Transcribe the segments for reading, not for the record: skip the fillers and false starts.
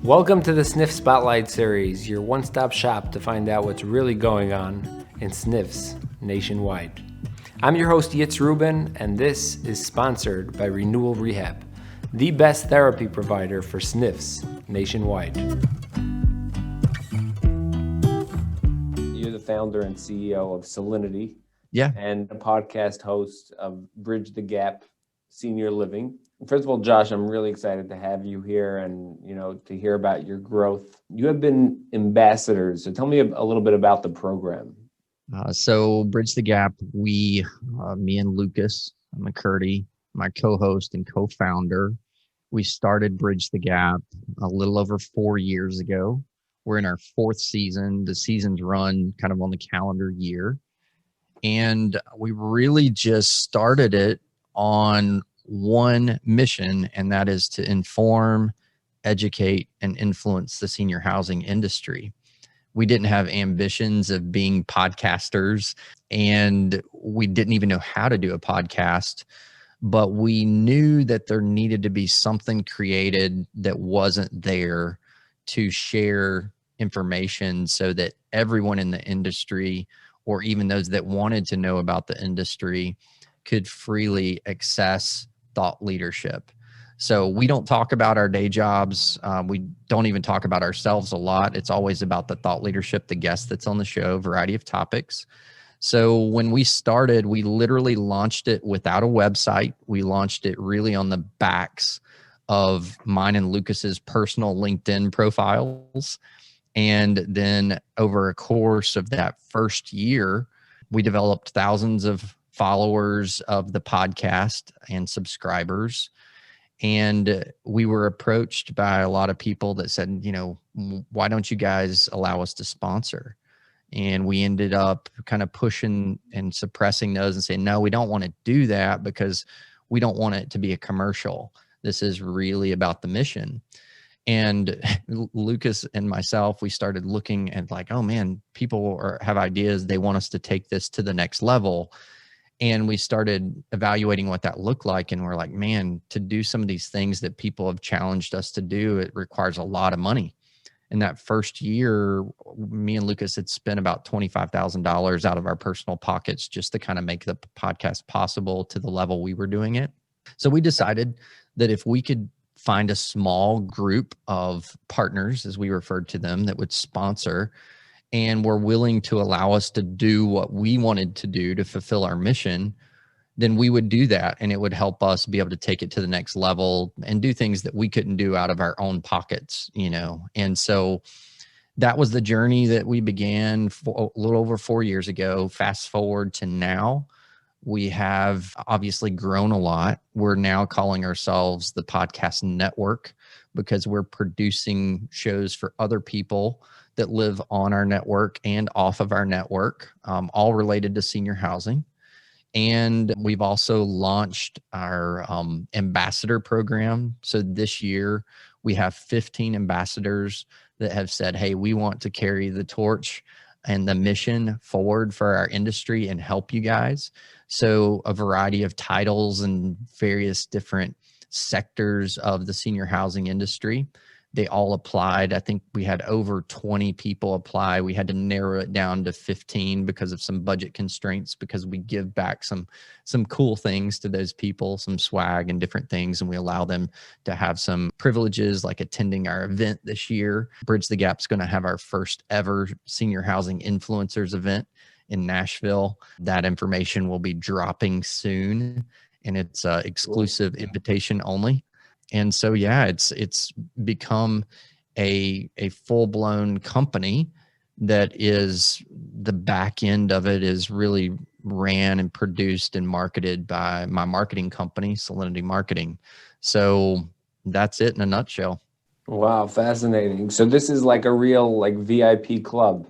Welcome to the Sniff Spotlight Series, your one-stop shop to find out what's really going on in sniffs nationwide. I'm your host, Yitz Rubin, and this is sponsored by Renewal Rehab, the best therapy provider for sniffs nationwide. You're the founder and CEO of Solinity. Yeah. And a podcast host of Bridge the Gap Senior Living. First of all, Josh, I'm really excited to have you here and, to hear about your growth. You have been ambassadors. So tell me a little bit about the program. So Bridge the Gap, me and Lucas McCurdy, my co-host and co-founder, we started Bridge the Gap a little over 4 years ago. We're in our fourth season. The seasons run kind of on the calendar year. And we really just started it on one mission, and that is to inform, educate, and influence the senior housing industry. We didn't have ambitions of being podcasters, and we didn't even know how to do a podcast, but we knew that there needed to be something created that wasn't there to share information so that everyone in the industry, or even those that wanted to know about the industry, could freely access thought leadership. So we don't talk about our day jobs. We don't even talk about ourselves a lot. It's always about the thought leadership, the guest that's on the show, variety of topics. So when we started, we literally launched it without a website. We launched it really on the backs of mine and Lucas's personal LinkedIn profiles. And then over a course of that first year, we developed thousands of followers of the podcast and subscribers. And we were approached by a lot of people that said, why don't you guys allow us to sponsor? And we ended up kind of pushing and suppressing those and saying, no, we don't want to do that because we don't want it to be a commercial. This is really about the mission. And Lucas and myself, we started looking at like, oh man, people have ideas. They want us to take this to the next level. And we started evaluating what that looked like. And we're like, man, to do some of these things that people have challenged us to do, it requires a lot of money. In that first year, me and Lucas had spent about $25,000 out of our personal pockets just to kind of make the podcast possible to the level we were doing it. So we decided that if we could find a small group of partners, as we referred to them, that would sponsor and were willing to allow us to do what we wanted to do to fulfill our mission, then we would do that. And it would help us be able to take it to the next level and do things that we couldn't do out of our own pockets, And so that was the journey that we began a little over 4 years ago. Fast forward to now, we have obviously grown a lot. We're now calling ourselves the Podcast Network because we're producing shows for other people that live on our network and off of our network, all related to senior housing. And we've also launched our ambassador program. So this year we have 15 ambassadors that have said, hey, we want to carry the torch and the mission forward for our industry and help you guys. So a variety of titles and various different sectors of the senior housing industry. They all applied. I think we had over 20 people apply. We had to narrow it down to 15 because of some budget constraints, because we give back some cool things to those people, some swag and different things. And we allow them to have some privileges like attending our event this year. Bridge the Gap's going to have our first ever senior housing influencers event in Nashville. That information will be dropping soon, and it's exclusive invitation only. And so, yeah, it's become a full-blown company that is, the back end of it is really ran and produced and marketed by my marketing company, Solinity Marketing. So that's it in a nutshell. Wow, fascinating. So this is like a real VIP club.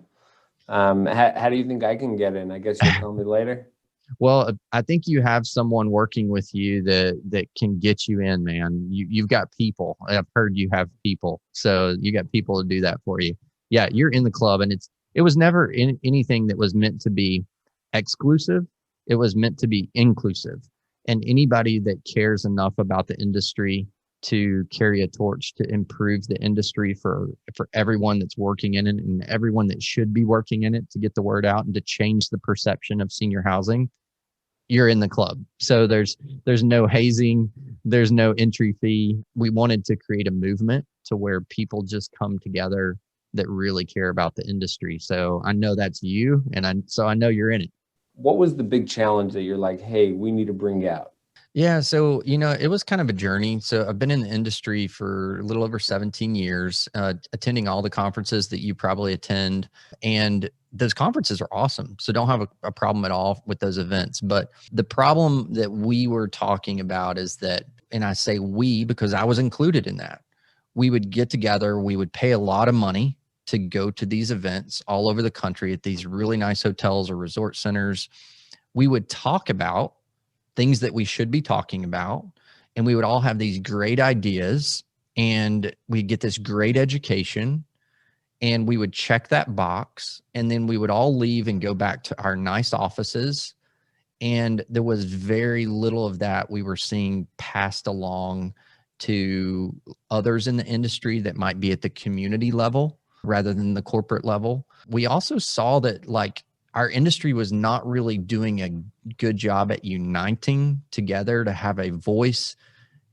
How do you think I can get in? I guess you'll tell me later. Well, I think you have someone working with you that can get you in, man. You've got people. I've heard you have people. So you got people to do that for you. Yeah, you're in the club, and it was never anything that was meant to be exclusive. It was meant to be inclusive. And anybody that cares enough about the industry to carry a torch to improve the industry for everyone that's working in it and everyone that should be working in it, to get the word out and to change the perception of senior housing, you're in the club. So there's no hazing, there's no entry fee. We wanted to create a movement to where people just come together that really care about the industry. So I know that's you, and I know you're in it. What was the big challenge that you're like, hey, we need to bring out? Yeah, so it was kind of a journey. So I've been in the industry for a little over 17 years, attending all the conferences that you probably attend, and those conferences are awesome. So don't have a problem at all with those events. But the problem that we were talking about is that, and I say we because I was included in that, we would get together, we would pay a lot of money to go to these events all over the country at these really nice hotels or resort centers. We would talk about things that we should be talking about, and we would all have these great ideas, and we'd get this great education, and we would check that box, and then we would all leave and go back to our nice offices. And there was very little of that we were seeing passed along to others in the industry that might be at the community level rather than the corporate level. We also saw that our industry was not really doing a good job at uniting together to have a voice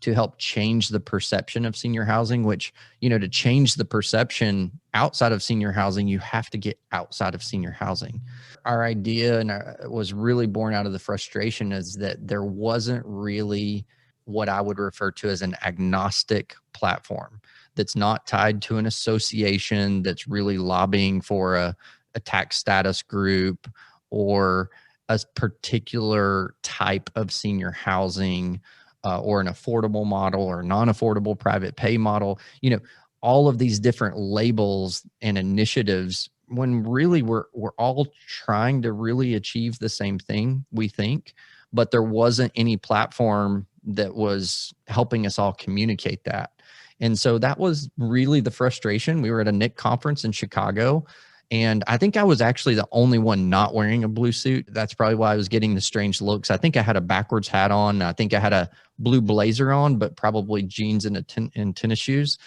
to help change the perception of senior housing, which, to change the perception outside of senior housing, you have to get outside of senior housing. Our idea was really born out of the frustration is that there wasn't really what I would refer to as an agnostic platform that's not tied to an association that's really lobbying for a tax status group or a particular type of senior housing, or an affordable model or non-affordable private pay model, all of these different labels and initiatives, when really we're all trying to really achieve the same thing, we think, but there wasn't any platform that was helping us all communicate that. And so that was really the frustration. We were at a NIC conference in Chicago, and I think I was actually the only one not wearing a blue suit. That's probably why I was getting the strange looks. I think I had a backwards hat on. I think I had a blue blazer on, but probably jeans and tennis shoes.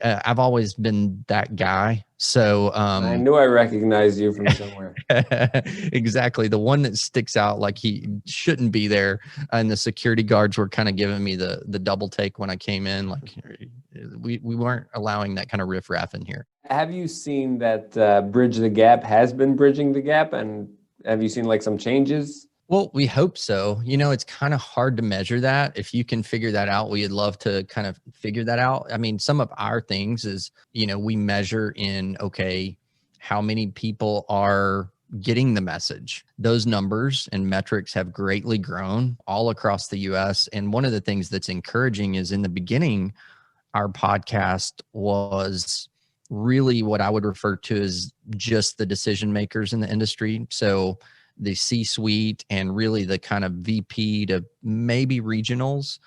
I've always been that guy. So I knew I recognized you from somewhere. exactly. The one that sticks out like he shouldn't be there. And the security guards were kind of giving me the double take when I came in. Like we weren't allowing that kind of riffraff in here. Have you seen that Bridge the Gap has been bridging the gap? And have you seen some changes? Well, we hope so. It's kind of hard to measure that. If you can figure that out, we'd love to kind of figure that out. I mean, some of our things is, we measure in, okay, how many people are getting the message. Those numbers and metrics have greatly grown all across the US. And one of the things that's encouraging is in the beginning, our podcast was really what I would refer to as just the decision makers in the industry. So the C-suite and really the kind of VP to maybe regionals.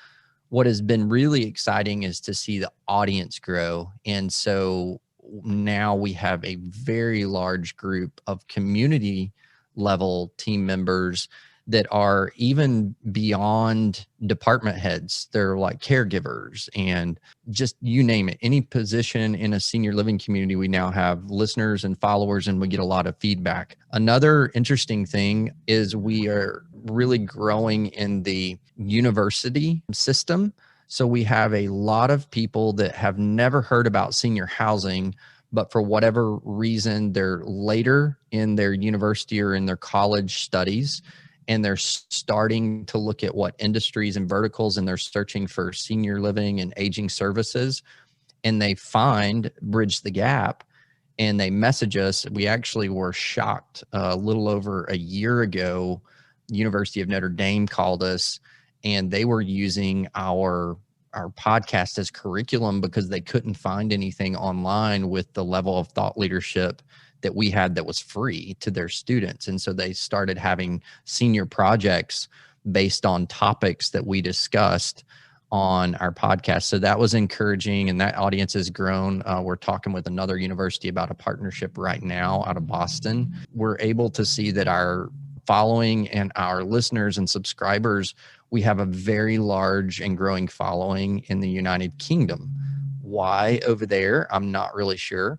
What has been really exciting is to see the audience grow. And so now we have a very large group of community level team members that are even beyond department heads. They're like caregivers and just you name it. Any position in a senior living community, we now have listeners and followers, and we get a lot of feedback. Another interesting thing is we are really growing in the university system. So we have a lot of people that have never heard about senior housing, but for whatever reason, they're later in their university or in their college studies, and they're starting to look at what industries and verticals, and they're searching for senior living and aging services, and they find Bridge the Gap, and they message us. We actually were shocked a little over a year ago. University of Notre Dame called us, and they were using our podcast as curriculum because they couldn't find anything online with the level of thought leadership that we had that was free to their students. And so they started having senior projects based on topics that we discussed on our podcast. So that was encouraging, and that audience has grown. We're talking with another university about a partnership right now out of Boston. We're able to see that our following and our listeners and subscribers, we have a very large and growing following in the United Kingdom. Why over there? I'm not really sure,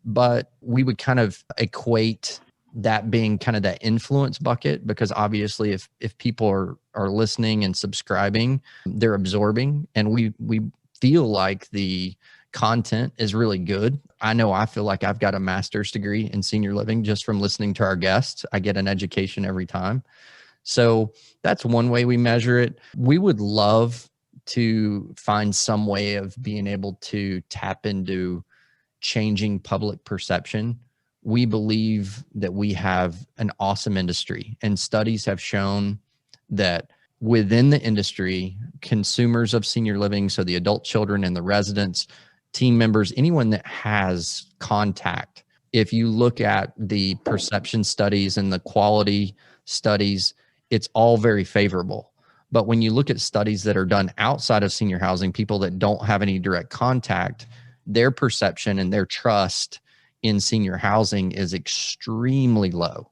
but we would kind of equate that being kind of that influence bucket, because obviously if people are listening and subscribing, they're absorbing, and we feel like the content is really good. I know I feel like I've got a master's degree in senior living just from listening to our guests. I get an education every time. So that's one way we measure it. We would love to find some way of being able to tap into changing public perception. We believe that we have an awesome industry, and studies have shown that within the industry, consumers of senior living, so the adult children and the residents, team members, anyone that has contact, if you look at the perception studies and the quality studies, it's all very favorable. But when you look at studies that are done outside of senior housing, people that don't have any direct contact, their perception and their trust in senior housing is extremely low.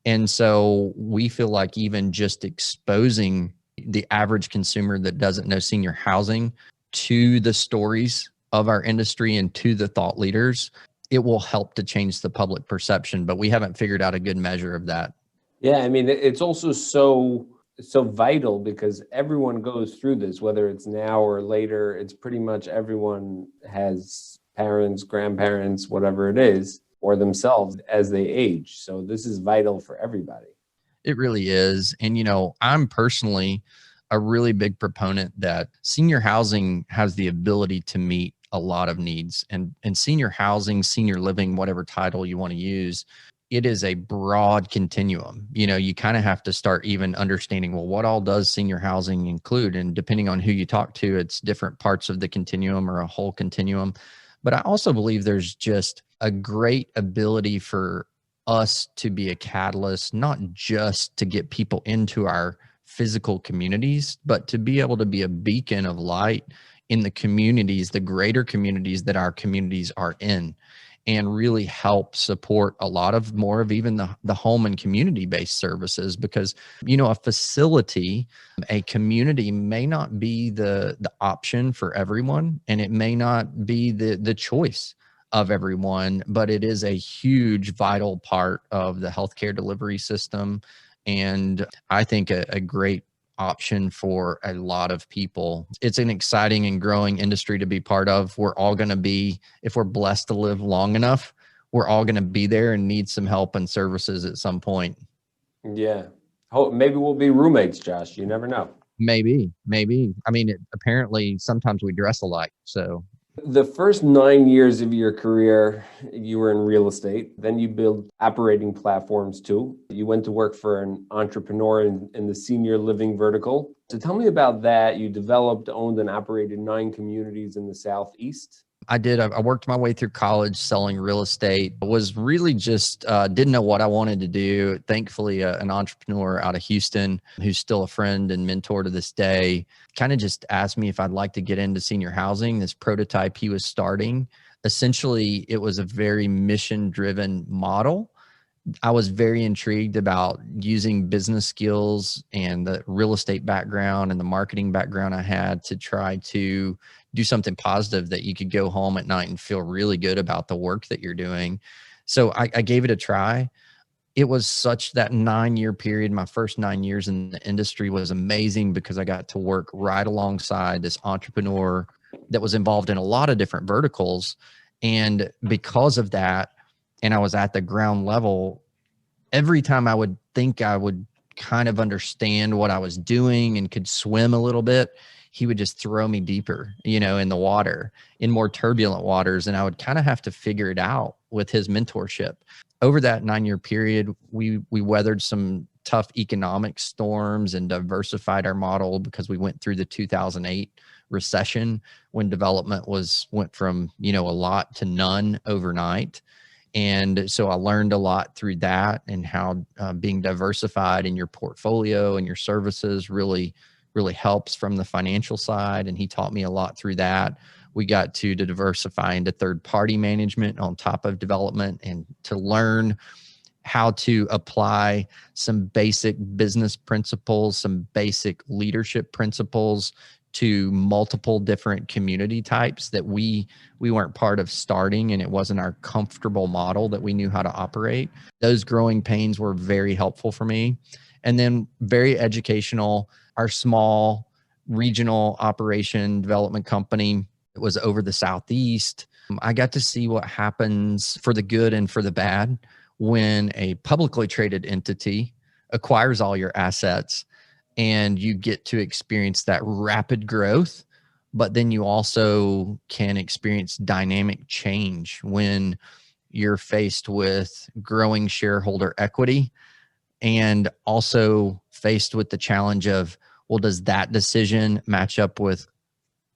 And so we feel like even just exposing the average consumer that doesn't know senior housing to the stories of our industry and to the thought leaders, it will help to change the public perception. But we haven't figured out a good measure of that. Yeah, I mean, it's also so vital because everyone goes through this, whether it's now or later. It's pretty much everyone has parents, grandparents, whatever it is, or themselves as they age. So this is vital for everybody. It really is. And, I'm personally a really big proponent that senior housing has the ability to meet a lot of needs. And senior housing, senior living, whatever title you want to use, it is a broad continuum. You kind of have to start even understanding, well, what all does senior housing include? And depending on who you talk to, it's different parts of the continuum or a whole continuum. But I also believe there's just a great ability for us to be a catalyst, not just to get people into our physical communities, but to be able to be a beacon of light in the communities, the greater communities that our communities are in, and really help support a lot of more of even the home and community-based services. Because, a facility, a community may not be the option for everyone, and it may not be the choice of everyone, but it is a huge, vital part of the healthcare delivery system. And I think a great option for a lot of people. It's an exciting and growing industry to be part of. We're all going to be, if we're blessed to live long enough, we're all going to be there and need some help and services at some point. Yeah. Maybe we'll be roommates, Josh. You never know. Maybe. I mean, apparently sometimes we dress alike. So the first 9 years of your career, you were in real estate. Then you built operating platforms too. You went to work for an entrepreneur in the senior living vertical. So tell me about that. You developed, owned, and operated 9 communities in the Southeast. I did. I worked my way through college selling real estate. I was really just didn't know what I wanted to do. Thankfully, an entrepreneur out of Houston who's still a friend and mentor to this day kind of just asked me if I'd like to get into senior housing, this prototype he was starting. Essentially, it was a very mission-driven model. I was very intrigued about using business skills and the real estate background and the marketing background I had to try to do something positive that you could go home at night and feel really good about the work that you're doing. So I gave it a try. It was such that 9-year period. My first 9 years in the industry was amazing because I got to work right alongside this entrepreneur that was involved in a lot of different verticals. And because of that, and I was at the ground level, every time I would think I would kind of understand what I was doing and could swim a little bit, he would just throw me deeper, in the water, in more turbulent waters. And I would kind of have to figure it out with his mentorship. Over that 9-year period, we weathered some tough economic storms and diversified our model because we went through the 2008 recession when development went from, a lot to none overnight. And so I learned a lot through that and how being diversified in your portfolio and your services really helps from the financial side. And he taught me a lot through that. We got to diversify into third-party management on top of development and to learn how to apply some basic business principles, some basic leadership principles to multiple different community types that we weren't part of starting, and it wasn't our comfortable model that we knew how to operate. Those growing pains were very helpful for me. And then very educational. Our small regional operation development company was over the Southeast. I got to see what happens for the good and for the bad when a publicly traded entity acquires all your assets, and you get to experience that rapid growth. But then you also can experience dynamic change when you're faced with growing shareholder equity, and also faced with the challenge of, well, does that decision match up with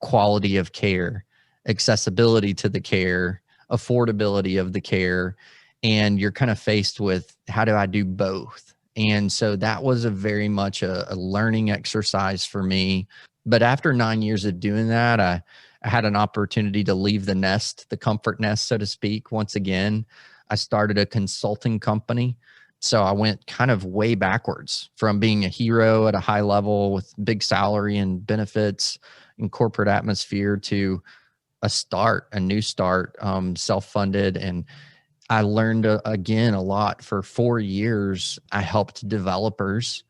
quality of care, accessibility to the care, affordability of the care? And you're kind of faced with, how do I do both? And so that was a very much a learning exercise for me. But after 9 years of doing that, I had an opportunity to leave the nest, the comfort nest, so to speak. Once again, I started a consulting company. So I went kind of way backwards from being a hero at a high level with big salary and benefits and corporate atmosphere to a new start, self-funded. And I learned again a lot. For 4 years, I helped developers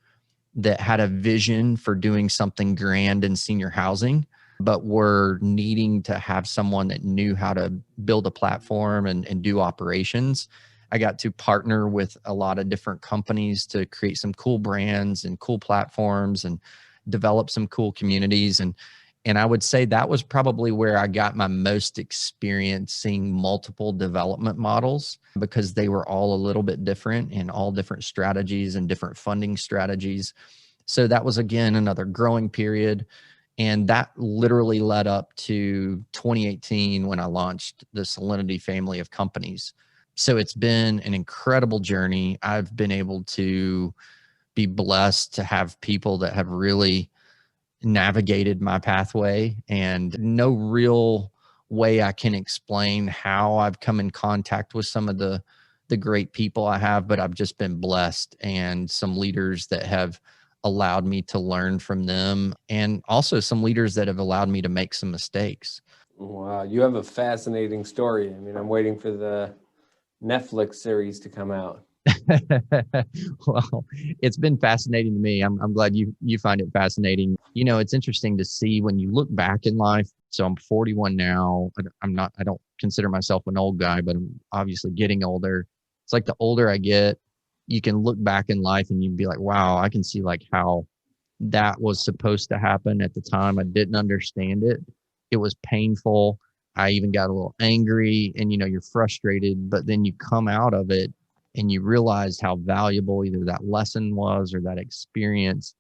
that had a vision for doing something grand in senior housing, but were needing to have someone that knew how to build a platform and do operations. I got to partner with a lot of different companies to create some cool brands and cool platforms and develop some cool communities. And I would say that was probably where I got my most experience seeing multiple development models, because they were all a little bit different and all different strategies and different funding strategies. So that was, again, another growing period. And that literally led up to 2018 when I launched the Solinity family of companies. So it's been an incredible journey. I've been able to be blessed to have people that have really navigated my pathway, and no real way I can explain how I've come in contact with some of the great people I have, but I've just been blessed, and some leaders that have allowed me to learn from them, and also some leaders that have allowed me to make some mistakes. Wow, you have a fascinating story. I mean, I'm waiting for the Netflix series to come out. Well, it's been fascinating to me. I'm glad you find it fascinating. You know, it's interesting to see when you look back in life. So I'm 41 now. I don't consider myself an old guy, but I'm obviously getting older. It's like the older I get, you can look back in life and you'd be like, wow, I can see like how that was supposed to happen at the time. I didn't understand it. It was painful. I even got a little angry, and, you know, you're frustrated, but then you come out of it and you realize how valuable either that lesson was or that experience.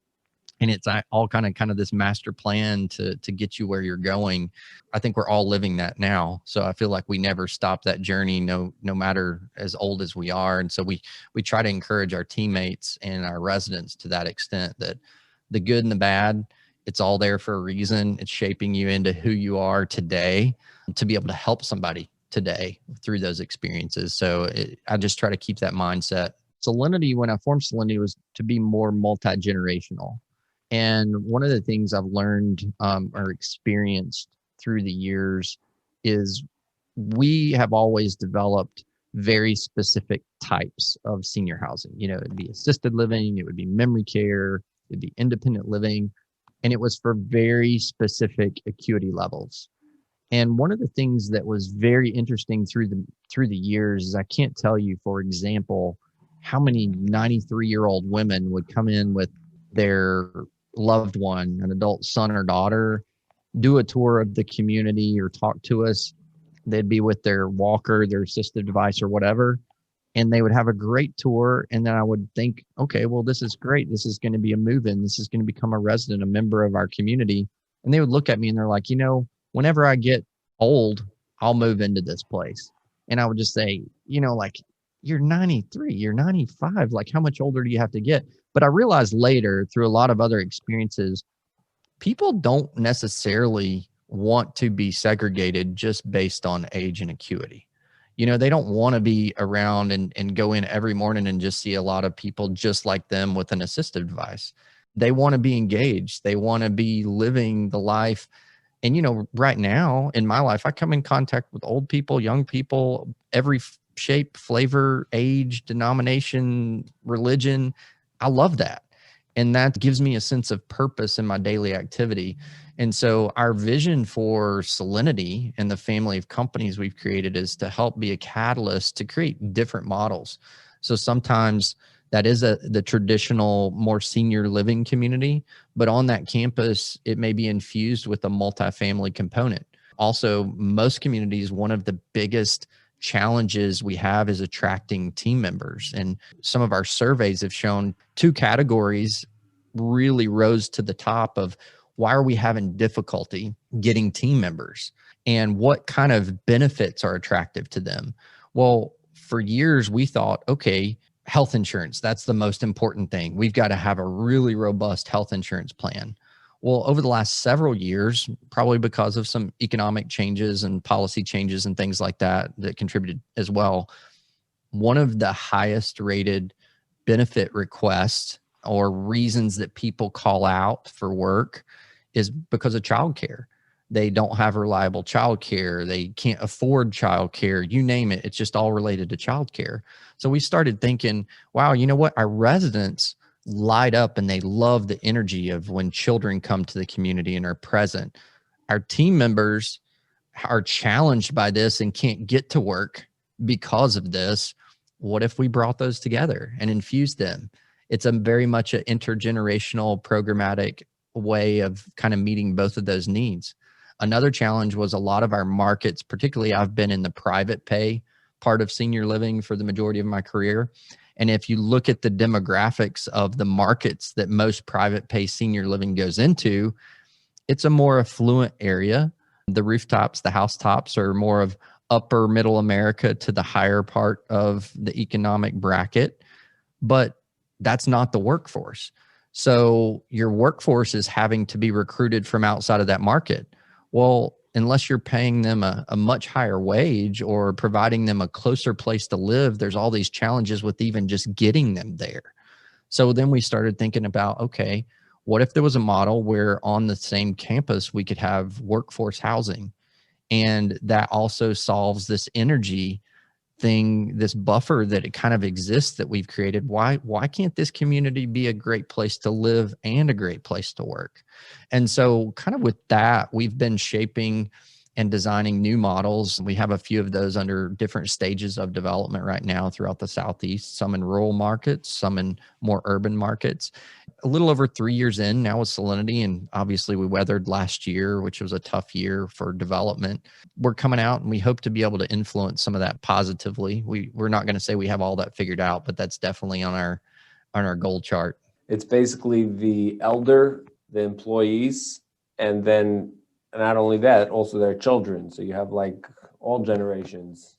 And it's all kind of this master plan to get you where you're going. I think we're all living that now. So I feel like we never stop that journey, no matter as old as we are. And so we try to encourage our teammates and our residents to that extent, that the good and the bad, it's all there for a reason. It's shaping you into who you are today, to be able to help somebody today through those experiences. So I just try to keep that mindset. Solinity, when I formed Solinity, was to be more multi-generational. And one of the things I've learned or experienced through the years is we have always developed very specific types of senior housing. You know, it'd be assisted living, it would be memory care, it'd be independent living, and it was for very specific acuity levels. And one of the things that was very interesting through the years is, I can't tell you, for example, how many 93-year-old women would come in with their loved one, an adult son or daughter, do a tour of the community or talk to us. They'd be with their walker, their assistive device or whatever, and they would have a great tour. And then I would think, okay, well, this is great. This is going to be a move-in. This is going to become a resident, a member of our community. And they would look at me and they're like, you know, whenever I get old, I'll move into this place. And I would just say, you know, like, you're 93, you're 95. Like, how much older do you have to get? But I realized later, through a lot of other experiences, people don't necessarily want to be segregated just based on age and acuity. They don't want to be around and go in every morning and just see a lot of people just like them with an assistive device. They want to be engaged. They want to be living the life. And, right now in my life, I come in contact with old people, young people, every shape, flavor, age, denomination, religion. I love that. And that gives me a sense of purpose in my daily activity. And so our vision for Solinity and the family of companies we've created is to help be a catalyst to create different models. So sometimes that is the traditional, more senior living community, but on that campus, it may be infused with a multifamily component. Also, most communities, one of the biggest challenges we have is attracting team members. And some of our surveys have shown two categories really rose to the top of why are we having difficulty getting team members and what kind of benefits are attractive to them. Well, for years we thought, okay, health insurance, that's the most important thing. We've got to have a really robust health insurance plan. Well, over the last several years, probably because of some economic changes and policy changes and things like that contributed as well, one of the highest rated benefit requests or reasons that people call out for work is because of childcare. They don't have reliable childcare. They can't afford childcare. You name it. It's just all related to childcare. So we started thinking, wow, you know what? Our residents light up and they love the energy of when children come to the community and are present. Our team members are challenged by this and can't get to work because of this. What if we brought those together and infused them? It's a very much an intergenerational programmatic way of kind of meeting both of those needs. Another challenge was a lot of our markets, particularly I've been in the private pay part of senior living for the majority of my career. And if you look at the demographics of the markets that most private pay senior living goes into, it's a more affluent area. The rooftops, the housetops are more of upper middle America to the higher part of the economic bracket, but that's not the workforce. So your workforce is having to be recruited from outside of that market. Well, unless you're paying them a much higher wage or providing them a closer place to live, there's all these challenges with even just getting them there. So then we started thinking about, okay, what if there was a model where on the same campus we could have workforce housing? And that also solves this energy thing, this buffer that it kind of exists that we've created. Why can't this community be a great place to live and a great place to work? And so kind of with that, we've been shaping and designing new models. We have a few of those under different stages of development right now throughout the Southeast, some in rural markets, some in more urban markets. A little over 3 years in now with Solinity, and obviously we weathered last year, which was a tough year for development. We're coming out and we hope to be able to influence some of that positively. We're not going to say we have all that figured out, but that's definitely on our goal chart. It's basically the elder, the employees, and then not only that, also their children. So you have like all generations.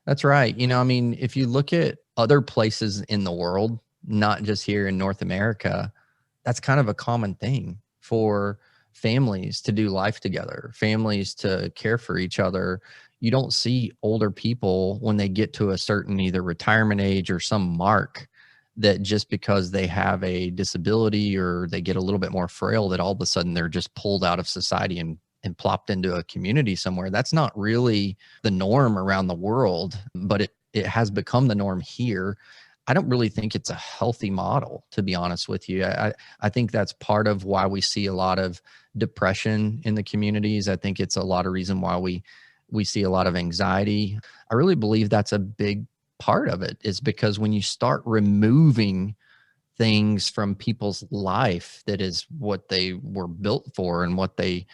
That's right. I mean, if you look at other places in the world, not just here in North America, that's kind of a common thing for families to do life together, families to care for each other. You don't see older people when they get to a certain either retirement age or some mark that just because they have a disability or they get a little bit more frail that all of a sudden they're just pulled out of society and plopped into a community somewhere. That's not really the norm around the world, but it has become the norm here. I don't really think it's a healthy model, to be honest with you. I think that's part of why we see a lot of depression in the communities. I think it's a lot of reason why we see a lot of anxiety. I really believe that's a big part of it, is because when you start removing things from people's life that is what they were built for and what they've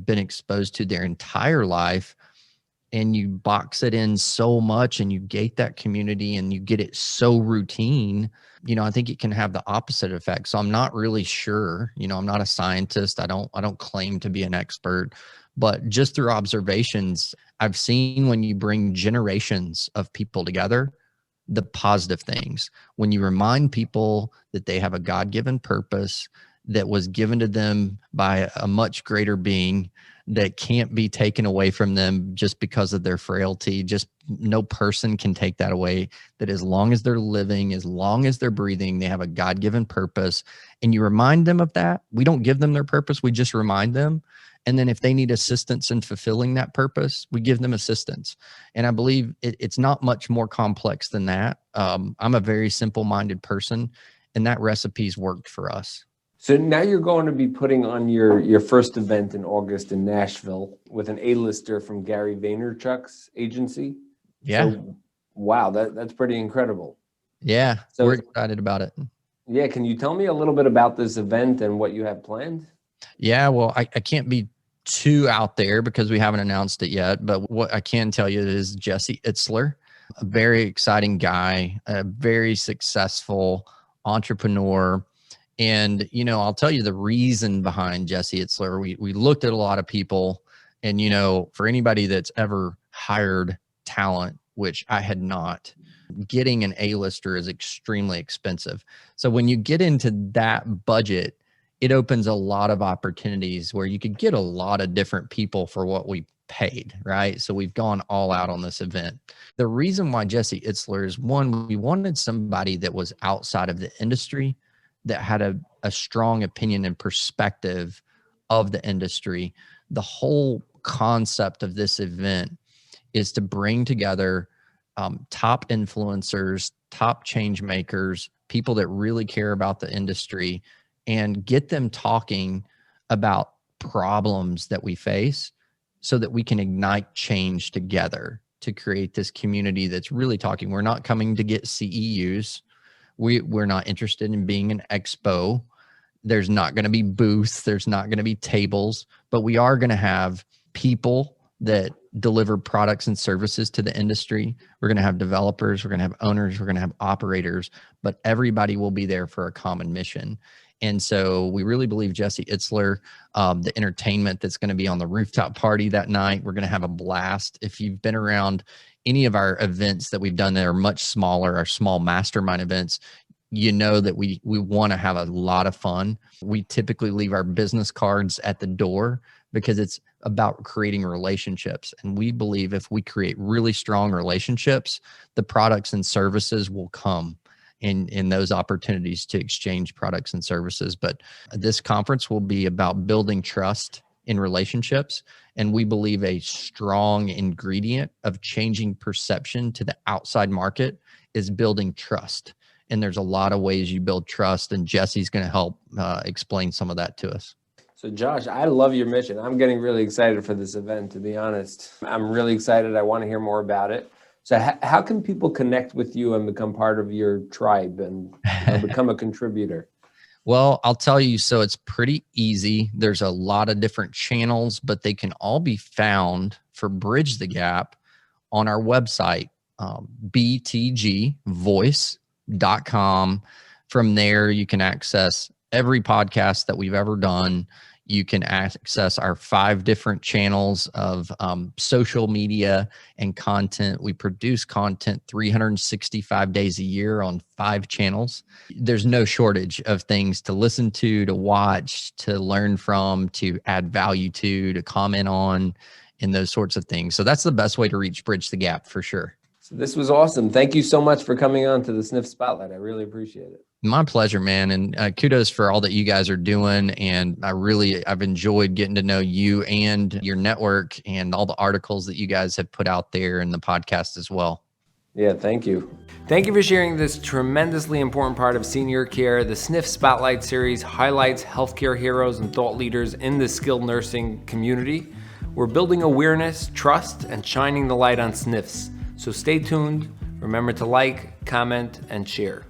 been exposed to their entire life, and you box it in so much and you gate that community and you get it so routine, I think it can have the opposite effect. So I'm not really sure, I'm not a scientist. I don't claim to be an expert, but just through observations, I've seen when you bring generations of people together, the positive things. When you remind people that they have a God-given purpose that was given to them by a much greater being, that can't be taken away from them just because of their frailty. Just no person can take that away, that as long as they're living, as long as they're breathing, they have a God-given purpose. And you remind them of that. We don't give them their purpose. We just remind them. And then if they need assistance in fulfilling that purpose, we give them assistance. And I believe it's not much more complex than that. I'm a very simple-minded person, and that recipe's worked for us. So now you're going to be putting on your first event in August in Nashville with an A-lister from Gary Vaynerchuk's agency. Yeah. So, wow, that's pretty incredible. Yeah, So, we're excited about it. Yeah, can you tell me a little bit about this event and what you have planned? Yeah, well, I can't be too out there because we haven't announced it yet, but what I can tell you is Jesse Itzler, a very exciting guy, a very successful entrepreneur. And, I'll tell you the reason behind Jesse Itzler. We looked at a lot of people, and, for anybody that's ever hired talent, which I had not, getting an A-lister is extremely expensive. So when you get into that budget, it opens a lot of opportunities where you could get a lot of different people for what we paid, right? So we've gone all out on this event. The reason why Jesse Itzler is, one, we wanted somebody that was outside of the industry, that had a strong opinion and perspective of the industry. The whole concept of this event is to bring together top influencers, top change makers, people that really care about the industry, and get them talking about problems that we face so that we can ignite change together to create this community that's really talking. We're not coming to get CEUs. We're not interested in being an expo. There's not going to be booths. There's not going to be tables, but we are going to have people that deliver products and services to the industry. We're going to have developers. We're going to have owners. We're going to have operators, but everybody will be there for a common mission. And so we really believe Jesse Itzler, the entertainment that's going to be on the rooftop party that night, we're going to have a blast. If you've been around any of our events that we've done that are much smaller, our small mastermind events, you know that we want to have a lot of fun. We typically leave our business cards at the door because it's about creating relationships. And we believe if we create really strong relationships, the products and services will come in those opportunities to exchange products and services. But this conference will be about building trust in relationships. And we believe a strong ingredient of changing perception to the outside market is building trust. And there's a lot of ways you build trust, and Jesse's going to help explain some of that to us. So Josh, I love your mission. I'm getting really excited for this event, to be honest. I'm really excited. I want to hear more about it. So how can people connect with you and become part of your tribe and become a contributor? Well, I'll tell you, so it's pretty easy. There's a lot of different channels, but they can all be found for Bridge the Gap on our website, btgvoice.com. From there, you can access every podcast that we've ever done. You can access our 5 different channels of social media and content. We produce content 365 days a year on 5 channels. There's no shortage of things to listen to watch, to learn from, to add value to comment on, and those sorts of things. So that's the best way to reach Bridge the Gap for sure. So this was awesome. Thank you so much for coming on to the Sniff Spotlight. I really appreciate it. My pleasure, man. And kudos for all that you guys are doing. And I've enjoyed getting to know you and your network and all the articles that you guys have put out there in the podcast as well. Yeah, thank you. Thank you for sharing this tremendously important part of senior care. The Sniff Spotlight series highlights healthcare heroes and thought leaders in the skilled nursing community. We're building awareness, trust, and shining the light on SNFs. So stay tuned. Remember to like, comment, and share.